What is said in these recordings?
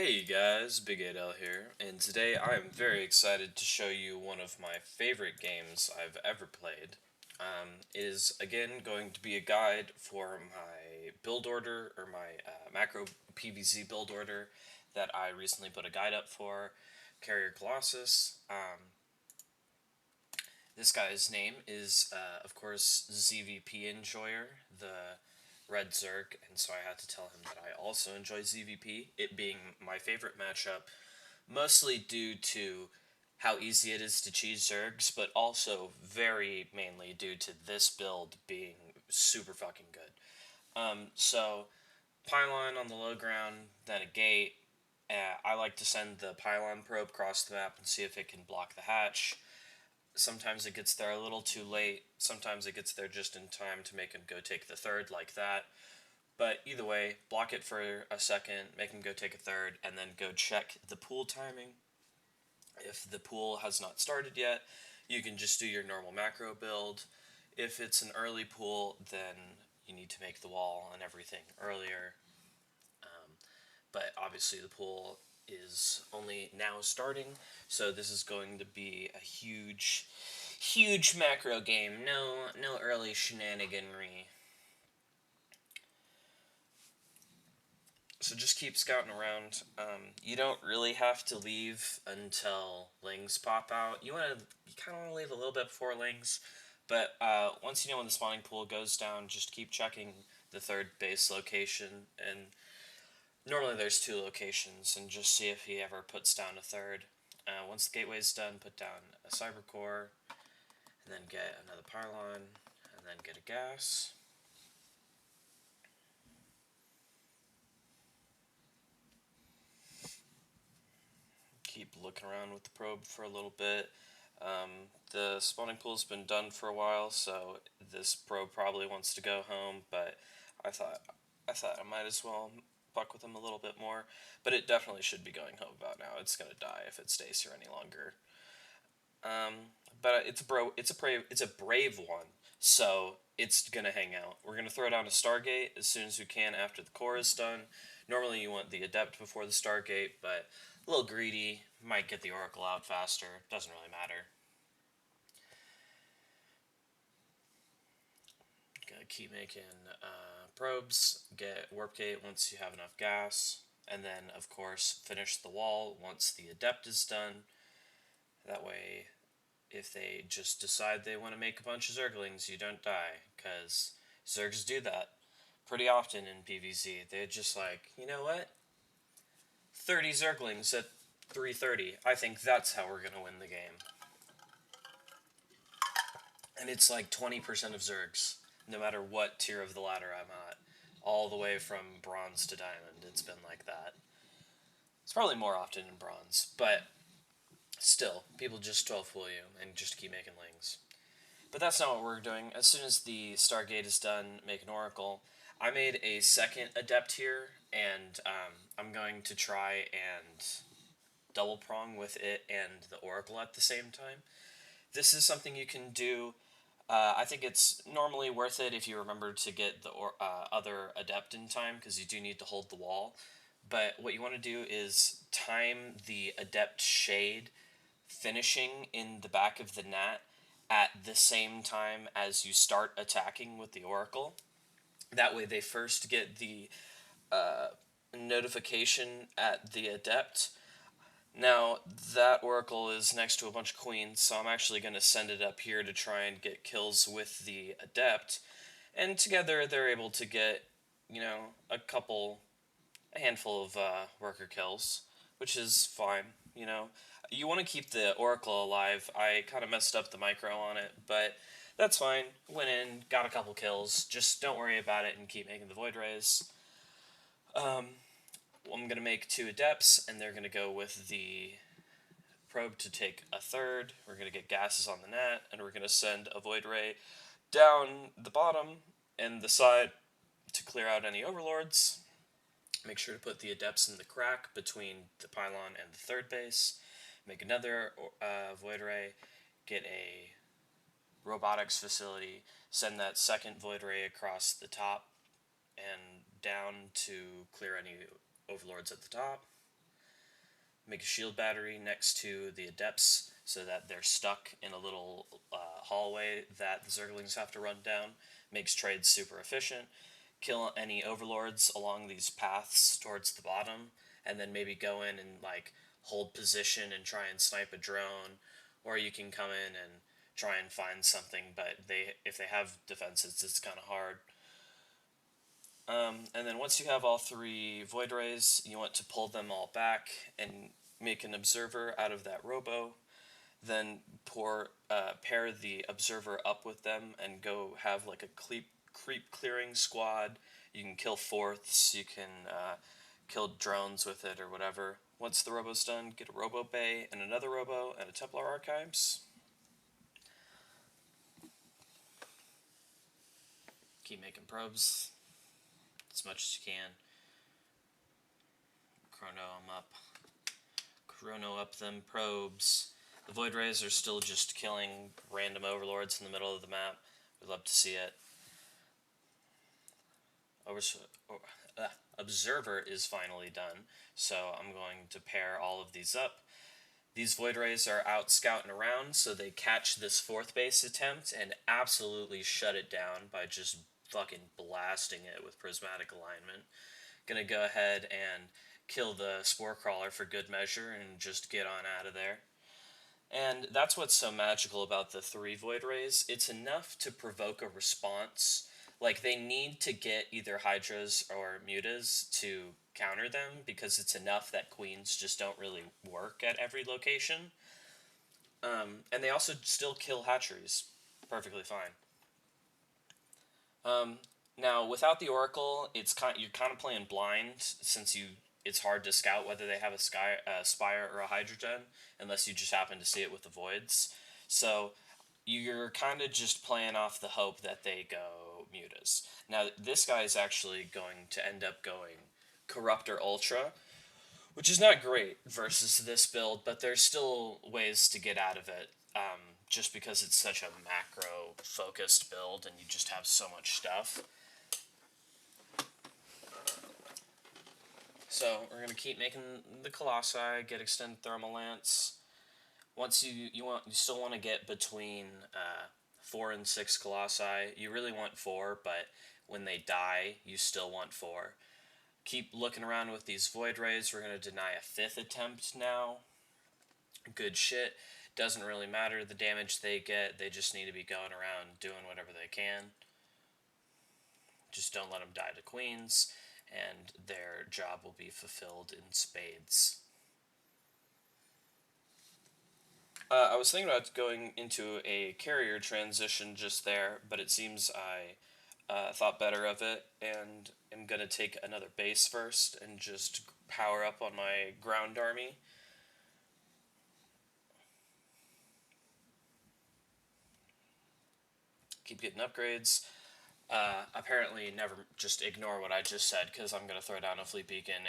Hey guys, Big 8L here, and today I am very excited to show you one of my favorite games I've ever played. It is again going to be a guide for my build order, or my macro PVZ build order that I recently put a guide up for, Carrier Colossus. This guy's name is, of course, ZVP Enjoyer, the Red Zerg, and so I had to tell him that I also enjoy ZVP, it being my favorite matchup, mostly due to how easy it is to cheese Zergs, but also very mainly due to this build being super fucking good. So, pylon on the low ground, then a gate. I like to send the pylon probe across the map and see if it can block the hatch. Sometimes it gets there a little too late, sometimes it gets there just in time to make him go take the third like that. But either way, block it for a second, make him go take a third, and then go check the pool timing. If the pool has not started yet, you can just do your normal macro build. If it's an early pool, then you need to make the wall and everything earlier. But obviously the pool is only now starting, so this is going to be a huge macro game. No early shenaniganry. So just keep scouting around. You don't really have to leave until lings pop out. You kind of want to leave a little bit before lings, but once you know when the spawning pool goes down, just keep checking the third base location, and normally there's two locations, and just see if he ever puts down a third. Once the gateway's done, put down a cyber core, and then get another pylon, and then get a gas. Keep looking around with the probe for a little bit. The spawning pool's been done for a while, so this probe probably wants to go home, but I thought I might as well buck with him a little bit more. But it definitely should be going home about now. It's gonna die if it stays here any longer. But it's a brave one, so it's gonna hang out. We're gonna throw down a Stargate as soon as we can after the core is done. Normally you want the Adept before the Stargate, but a little greedy, might get the Oracle out faster, doesn't really matter. Gonna keep making probes, get Warp Gate once you have enough gas, and then, of course, finish the wall once the Adept is done. That way, if they just decide they want to make a bunch of Zerglings, you don't die, because Zergs do that pretty often in PvZ. They're just like, you know what? 30 Zerglings at 330. I think that's how we're going to win the game. And it's like 20% of Zergs, no matter what tier of the ladder I'm at. All the way from bronze to diamond, it's been like that. It's probably more often in bronze, but still, people just 12 fool you and just keep making lings. But that's not what we're doing. As soon as the Stargate is done, make an Oracle. I made a second Adept here, and I'm going to try and double prong with it and the Oracle at the same time. This is something you can do. I think it's normally worth it if you remember to get the other Adept in time, because you do need to hold the wall. But what you want to do is time the Adept Shade finishing in the back of the net at the same time as you start attacking with the Oracle. That way they first get the notification at the Adept. Now, that Oracle is next to a bunch of Queens, so I'm actually going to send it up here to try and get kills with the Adept. And together they're able to get, a handful of worker kills, which is fine, You want to keep the Oracle alive. I kind of messed up the micro on it, but that's fine. Went in, got a couple kills. Just don't worry about it and keep making the Void Rays. I'm going to make two Adepts, and they're going to go with the probe to take a third. We're going to get gases on the net, and we're going to send a Void Ray down the bottom and the side to clear out any Overlords. Make sure to put the Adepts in the crack between the pylon and the third base. Make another Void Ray, get a robotics facility, send that second Void Ray across the top and down to clear any Overlords at the top. make a shield battery next to the Adepts so that they're stuck in a little hallway that the Zerglings have to run down. Makes trades super efficient. Kill any overlords along these paths towards the bottom, and then maybe go in and like hold position and try and snipe a drone, or you can come in and try and find something. But if they have defenses, it's kind of hard. And then once you have all three Void Rays, you want to pull them all back and make an Observer out of that Robo. Then pair the Observer up with them and go have like a creep clearing squad. You can kill fourths, you can kill drones with it or whatever. Once the Robo's done, get a Robo Bay and another Robo and a Templar Archives. Keep making probes as much as you can. Chrono up them probes. The Void Rays are still just killing random overlords in the middle of the map. We'd love to see it. Observer is finally done, so I'm going to pair all of these up. These Void Rays are out scouting around, so they catch this fourth base attempt and absolutely shut it down by just fucking blasting it with Prismatic Alignment. Gonna go ahead and kill the Spore Crawler for good measure and just get on out of there. And that's what's so magical about the 3 Void Rays. It's enough to provoke a response. Like, they need to get either Hydras or Mutas to counter them, because it's enough that Queens just don't really work at every location. And they also still kill hatcheries perfectly fine. Now, without the Oracle, you're kind of playing blind, since it's hard to scout whether they have a Spire or a Hydrogen, unless you just happen to see it with the Voids. So you're kind of just playing off the hope that they go Mutas. Now, this guy is actually going to end up going Corruptor Ultra, which is not great versus this build, but there's still ways to get out of it, just because it's such a macro-focused build and you just have so much stuff. So we're going to keep making the Colossi, get Extended Thermal Lance. Once you still want to get between 4 and 6 Colossi. You really want 4, but when they die, you still want 4. Keep looking around with these Void Rays. We're going to deny a 5th attempt now. Good shit. Doesn't really matter the damage they get. They just need to be going around doing whatever they can. Just don't let them die to Queens, and their job will be fulfilled in spades. I was thinking about going into a carrier transition just there, but it seems I thought better of it, and am going to take another base first and just power up on my ground army. Keep getting upgrades. Apparently never just ignore what I just said, because I'm going to throw down a Fleet Beacon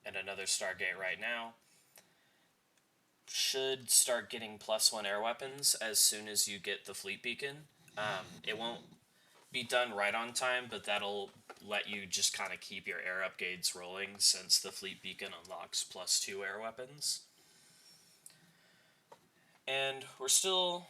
and another Stargate right now. Should start getting +1 air weapons as soon as you get the Fleet Beacon. It won't be done right on time, but that'll let you just kind of keep your air upgrades rolling, since the Fleet Beacon unlocks +2 air weapons. And we're still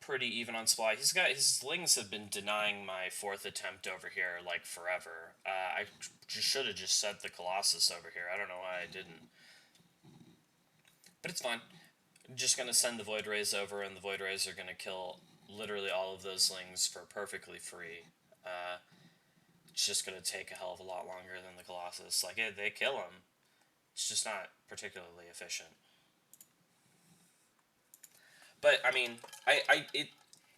pretty even on supply. His Lings have been denying my 4th attempt over here like forever. I should have just sent the Colossus over here. I don't know why I didn't. But it's fine. I'm just going to send the Void Rays over, and the Void Rays are going to kill literally all of those Lings for perfectly free. It's just going to take a hell of a lot longer than the Colossus. Like, they kill them. It's just not particularly efficient. But, I mean,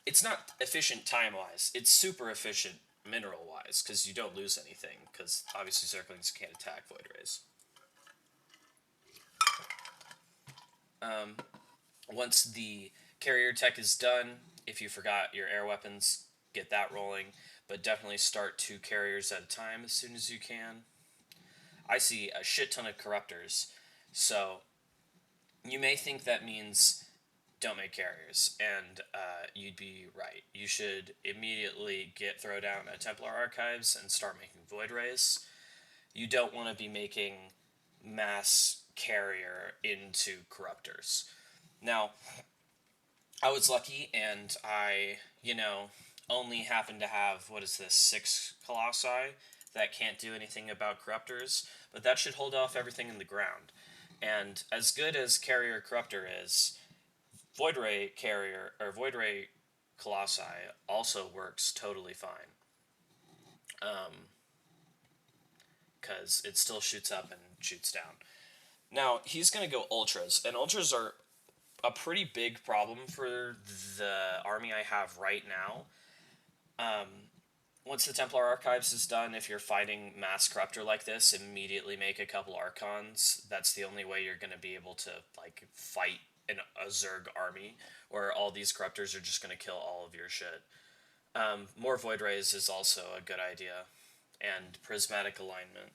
it's not efficient time-wise. It's super efficient mineral-wise, because you don't lose anything, because obviously Zerglings can't attack Void Rays. Once the carrier tech is done, if you forgot your air weapons, get that rolling, but definitely start 2 carriers at a time as soon as you can. I see a shit ton of Corruptors, so you may think that means don't make carriers, and you'd be right. You should immediately throw down a Templar Archives and start making Void Rays. You don't want to be making mass Carrier into Corruptors. Now, I was lucky and I, only happen to have, what is this, 6 Colossi that can't do anything about Corruptors, but that should hold off everything in the ground. And as good as Carrier Corruptor is, Void Ray Carrier, or Void Ray Colossi also works totally fine. Because it still shoots up and shoots down. Now, he's going to go Ultras, and Ultras are a pretty big problem for the army I have right now. Once the Templar Archives is done, if you're fighting Mass Corruptor like this, immediately make a couple Archons. That's the only way you're going to be able to fight a Zerg army, where all these Corruptors are just going to kill all of your shit. More Void Rays is also a good idea, and Prismatic Alignment.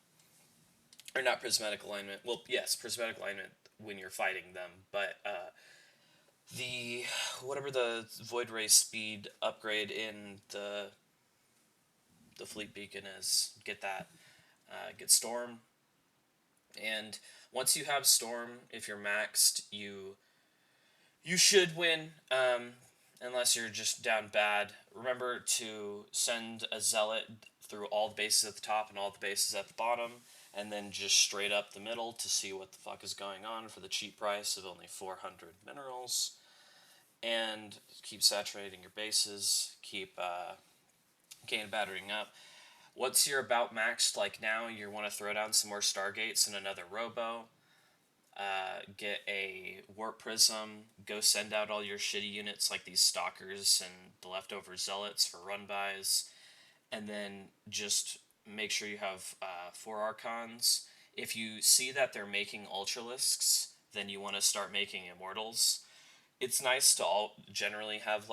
Or not Prismatic Alignment. Well, yes, Prismatic Alignment when you're fighting them, but the whatever the Void Ray speed upgrade in the Fleet Beacon is, get that. Get Storm, and once you have Storm, if you're maxed, you should win. Unless you're just down bad. Remember to send a Zealot through all the bases at the top and all the bases at the bottom, and then just straight up the middle to see what the fuck is going on for the cheap price of only 400 minerals. And keep saturating your bases, keep gain battering up. Once you're about maxed, like now, you want to throw down some more Stargates and another Robo. Get a Warp Prism, go send out all your shitty units like these Stalkers and the leftover Zealots for run-bys, and then just make sure you have 4 Archons. If you see that they're making Ultralisks, then you want to start making Immortals. It's nice to generally have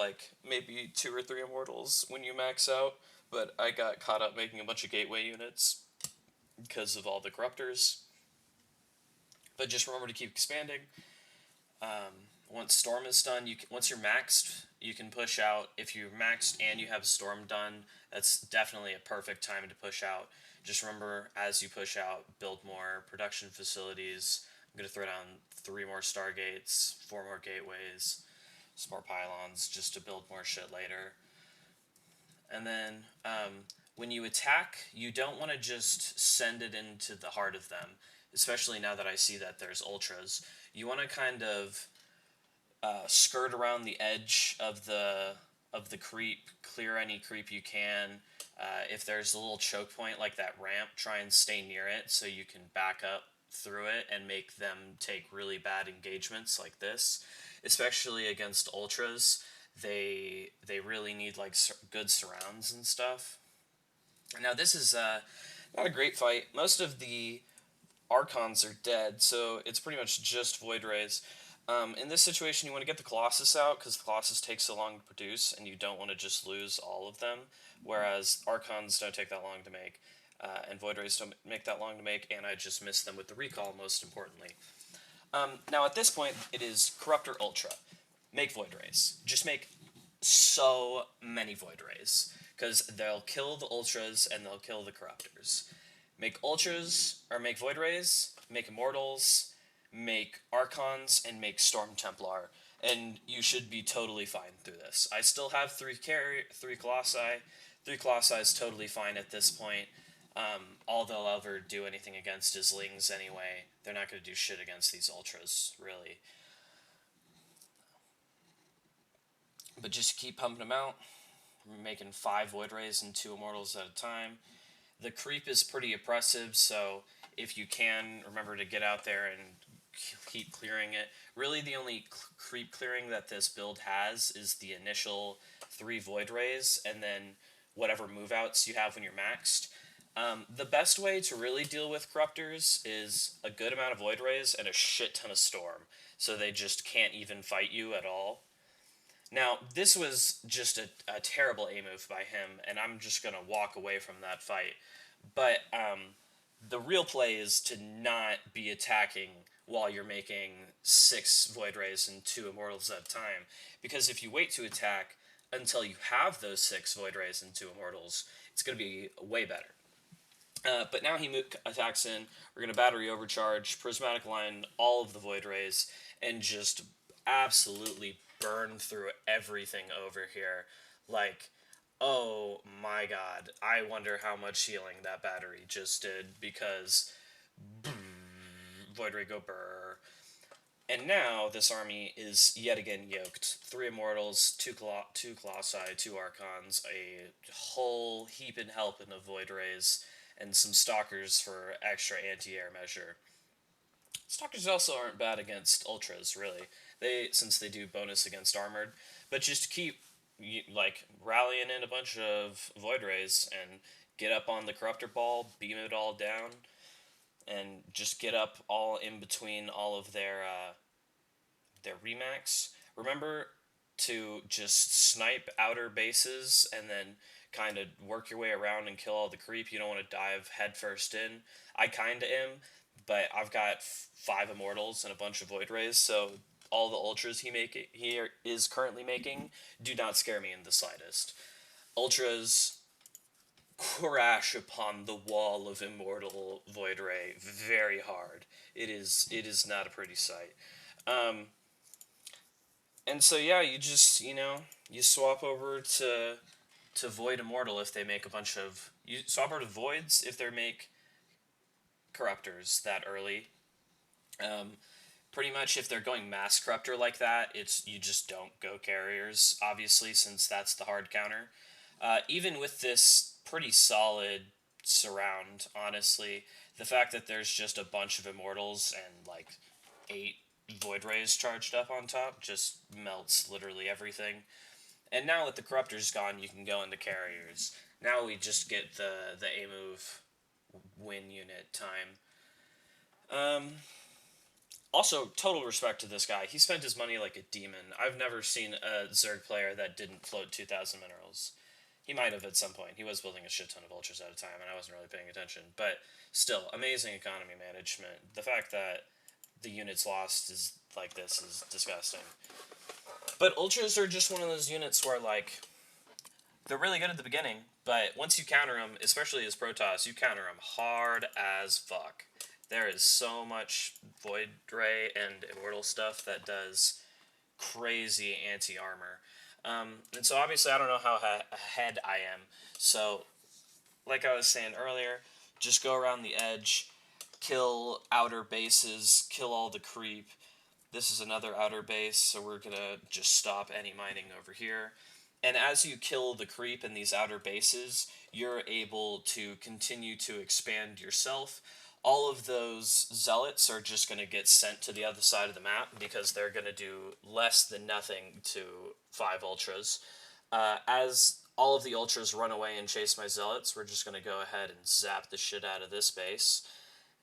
maybe 2 or 3 Immortals when you max out, but I got caught up making a bunch of Gateway units because of all the Corruptors. But just remember to keep expanding. Once Storm is done, once you're maxed, you can push out. If you're maxed and you have Storm done, that's definitely a perfect time to push out. Just remember, as you push out, build more production facilities. I'm going to throw down 3 more Stargates, 4 more Gateways, some more Pylons, just to build more shit later. And then, when you attack, you don't want to just send it into the heart of them, especially now that I see that there's Ultras. You want to kind of skirt around the edge of the creep, clear any creep you can. If there's a little choke point like that ramp, try and stay near it so you can back up through it and make them take really bad engagements like this. Especially against Ultras, they really need good surrounds and stuff. Now this is not a great fight. Most of the Archons are dead, so it's pretty much just Void Rays. In this situation, you want to get the Colossus out, because the Colossus takes so long to produce, and you don't want to just lose all of them, whereas Archons don't take that long to make, and Void Rays don't make that long to make, and I just missed them with the recall, most importantly. Now, at this point, it is Corruptor Ultra. Make Void Rays. Just make so many Void Rays, because they'll kill the Ultras, and they'll kill the Corruptors. Make Ultras, or make Void Rays, make Immortals, make Archons, and make Storm Templar, and you should be totally fine through this. I still have 3 Colossi. 3 Colossi is totally fine at this point. All they'll ever do anything against is Lings anyway. They're not going to do shit against these Ultras, really. But just keep pumping them out. Making 5 Void Rays and 2 Immortals at a time. The creep is pretty oppressive, so if you can, remember to get out there and keep clearing it. Really, the only creep clearing that this build has is the initial 3 Void Rays, and then whatever move outs you have when you're maxed. The best way to really deal with Corruptors is a good amount of Void Rays and a shit ton of Storm, so they just can't even fight you at all. Now, this was just a terrible A move by him, and I'm just going to walk away from that fight. But the real play is to not be attacking while you're making 6 Void Rays and 2 Immortals at a time. Because if you wait to attack until you have those 6 Void Rays and 2 Immortals, it's going to be way better. But now he attacks in. We're going to battery overcharge, prismatic line all of the void rays, and just absolutely burn through everything over here. Like, oh my god, I wonder how much healing that battery just did because void ray go burr. And now this army is yet again yoked. 3 Immortals, two Colossi, 2 Archons, a whole heaping helping of Void Rays, and some Stalkers for extra anti-air measure. Stalkers also aren't bad against Ultras, really. Since they do bonus against Armored. But just keep, like, rallying in a bunch of Void Rays and get up on the Corruptor ball, beam it all down, and just get up all in between all of their remax. Remember to just snipe outer bases and then kind of work your way around and kill all the creep. You don't want to dive headfirst in. I kind of am, but I've got 5 Immortals and a bunch of Void Rays, so all the ultras he is currently making do not scare me in the slightest. Ultras crash upon the wall of Immortal Void Ray very hard. It is not a pretty sight. Um, and so yeah, you swap over to Void Immortal if they make a bunch of you swap over to Voids if they make Corruptors that early. Um, Pretty much if they're going Mass Corruptor like that, it's you just don't go Carriers obviously since that's the hard counter. Even with this pretty solid surround, honestly, the fact that there's just a bunch of Immortals and like 8 Void Rays charged up on top just melts literally everything. And now with the Corruptors gone, you can go into Carriers. Now we just get the A move win unit time. Um, Also, total respect to this guy. He spent his money like a demon. I've never seen a Zerg player that didn't float 2,000 minerals. He might have at some point. He was building a shit ton of ultras at a time, and I wasn't really paying attention. But still, amazing economy management. The fact that the units lost is like this is disgusting. But ultras are just one of those units where like they're really good at the beginning, but once you counter them, especially as Protoss, you counter them hard as fuck. There is so much Void Ray and Immortal stuff that does crazy anti armor. And so obviously I don't know how ahead I am. So, like I was saying earlier, just go around the edge, kill outer bases, kill all the creep. This is another outer base, so we're gonna just stop any mining over here. And as you kill the creep in these outer bases, you're able to continue to expand yourself. All of those zealots are just going to get sent to the other side of the map because they're going to do less than nothing to 5 ultras. As all of the ultras run away and chase my zealots, we're just going to go ahead and zap the shit out of this base.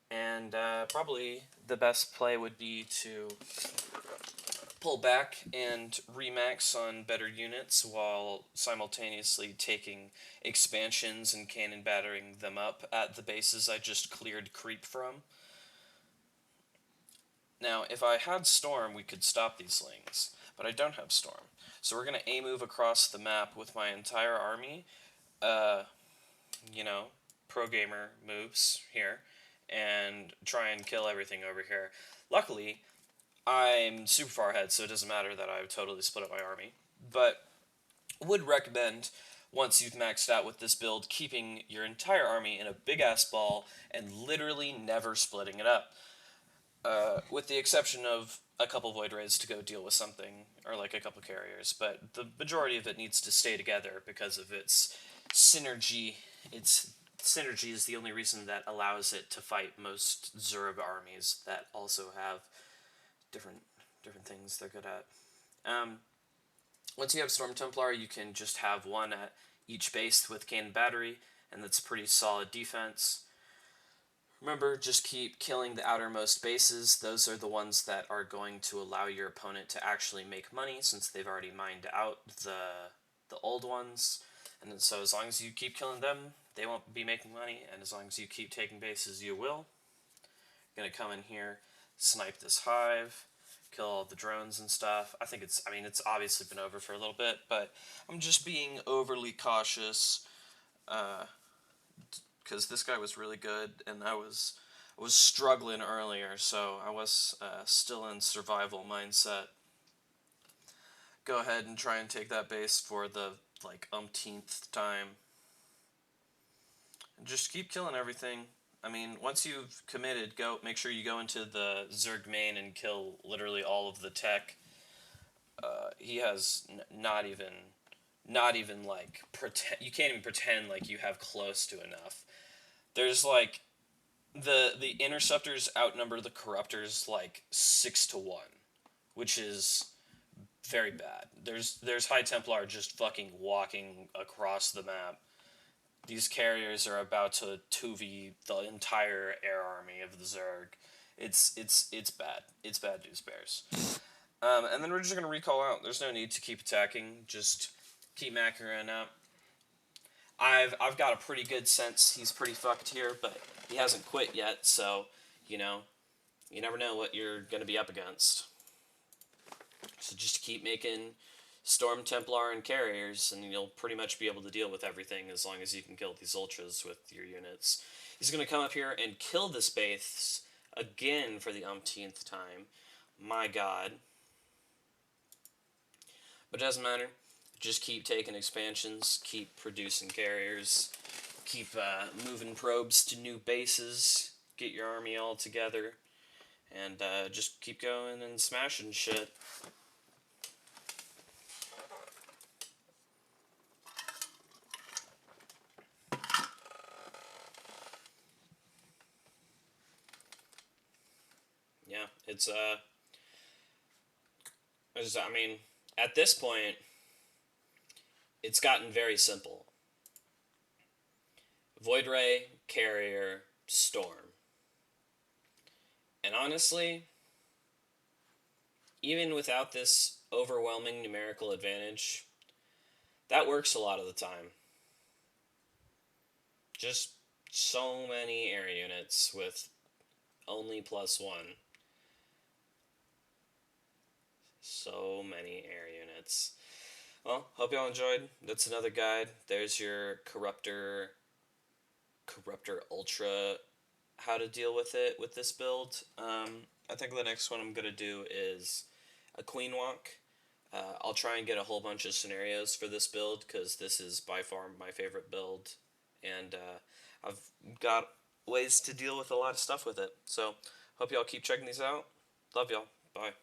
And probably the best play would be to pull back and remax on better units while simultaneously taking expansions and cannon battering them up at the bases I just cleared creep from. Now, if I had Storm, we could stop these lings, but I don't have Storm. So we're going to A-move across the map with my entire army, uh, you know, pro-gamer moves here, and try and kill everything over here. Luckily, I'm super far ahead, so it doesn't matter that I've totally split up my army. But would recommend, once you've maxed out with this build, keeping your entire army in a big-ass ball and literally never splitting it up. With the exception of a couple Void Rays to go deal with something, or like a couple carriers, but the majority of it needs to stay together because of its synergy. Its synergy is the only reason that allows it to fight most Zerg armies that also have different things they're good at. Once you have Storm Templar, you can just have one at each base with cannon battery, and that's pretty solid defense. Remember, just keep killing the outermost bases. Those are the ones that are going to allow your opponent to actually make money, since they've already mined out the old ones. And so as long as you keep killing them, they won't be making money, and as long as you keep taking bases, you will. I'm gonna come in here, snipe this hive, kill all the drones and stuff. It's obviously been over for a little bit, but I'm just being overly cautious, because this guy was really good, and I was struggling earlier, so I was still in survival mindset. Go ahead and try and take that base for the like umpteenth time. And just keep killing everything. I mean, once you've committed, go make sure you go into the Zerg main and kill literally all of the tech. He has not even like pretend. You can't even pretend like you have close to enough. There's like the interceptors outnumber the corruptors like 6-1, which is very bad. There's High Templar just fucking walking across the map. These carriers are about to 2v the entire air army of the Zerg. It's bad. It's bad news bears. And then we're just gonna recall out. There's no need to keep attacking. Just keep macroing up. I've got a pretty good sense he's pretty fucked here, but he hasn't quit yet, so you know, you never know what you're gonna be up against. So just keep making Storm Templar and carriers, and you'll pretty much be able to deal with everything as long as you can kill these ultras with your units. He's gonna come up here and kill this base again for the umpteenth time. My god. But it doesn't matter. Just keep taking expansions, keep producing carriers, keep moving probes to new bases, get your army all together, and just keep going and smashing shit. Yeah, I mean, at this point, it's gotten very simple. Void Ray, Carrier, Storm. And honestly, even without this overwhelming numerical advantage, that works a lot of the time. Just so many air units with only +1. So many air units. Well, hope y'all enjoyed. That's another guide. There's your Corruptor Ultra, how to deal with it with this build. I think the next one I'm going to do is a Queen Walk. I'll try and get a whole bunch of scenarios for this build, because this is by far my favorite build. And I've got ways to deal with a lot of stuff with it. So, hope y'all keep checking these out. Love y'all. Bye.